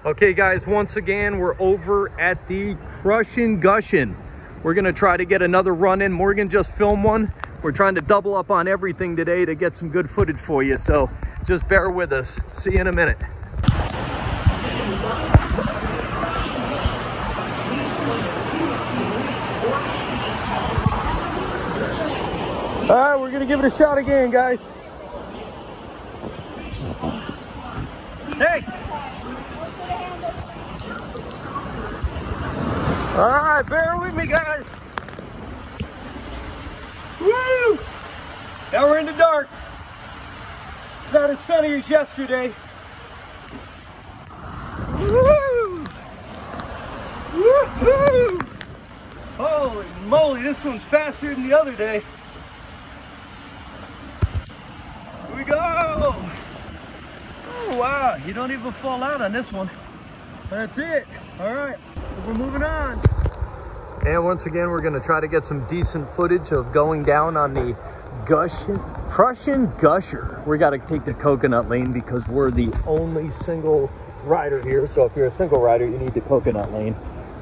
Okay guys, once again, we're over at the crushing gushing. We're gonna try to get another run in. Morgan just filmed one. We're trying to double up on everything today to get some good footage for you. So just bear with us. See you in a minute. All right, we're gonna give it a shot again, guys. Thanks. All right, bear with me, guys. Woo! Now we're in the dark. It's not as sunny as yesterday. Woo! Woo-hoo! Holy moly, this one's faster than the other day. Here we go! Oh wow, you don't even fall out on this one. That's it. All right, we're moving on. And once again, we're gonna try to get some decent footage of going down on the crushing Gusher. We gotta take the coconut lane because we're the only single rider here. So if you're a single rider, you need the coconut lane.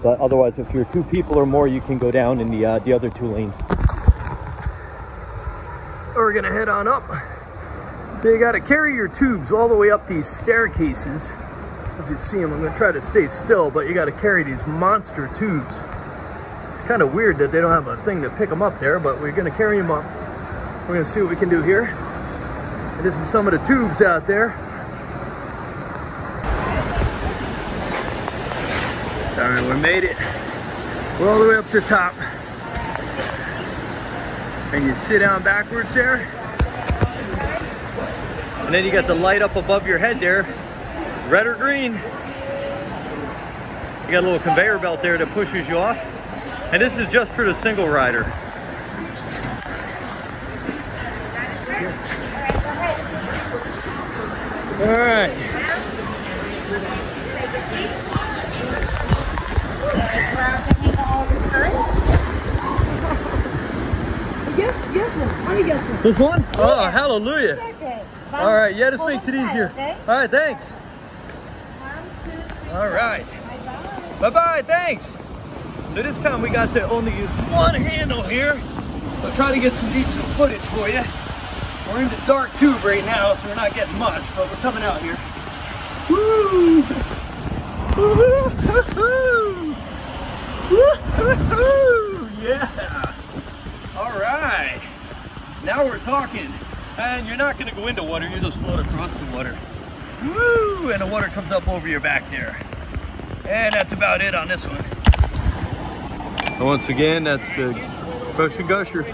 But otherwise, if you're 2 people or more, you can go down in the other 2 lanes. We're gonna head on up. So you gotta carry your tubes all the way up these staircases. As you see them, I'm gonna try to stay still, but you gotta carry these monster tubes. It's kind of weird that they don't have a thing to pick them up there, but we're gonna carry them up. We're gonna see what we can do here. And this is some of the tubes out there. All right, we made it. We're all the way up to the top. And you sit down backwards there. And then you got the light up above your head there, red or green. You got a little conveyor belt there that pushes you off. And this is just for the single rider. All right. Guess one. Let me guess one. This one? Oh, hallelujah. All right, yeah, this makes it easier. All right, thanks. 1, 2, 3. All right. Bye-bye, thanks. So this time we got to only use one handle here. I'll try to get some decent footage for you. We're in the dark tube right now, so we're not getting much, but we're coming out here. Woo! Woo-hoo-hoo-hoo! Woo-hoo-hoo! Yeah! All right. Now we're talking. And you're not going to go into water, you just float across the water. Woo! And the water comes up over your back there. And that's about it on this one. So once again, that's the crushing Gusher.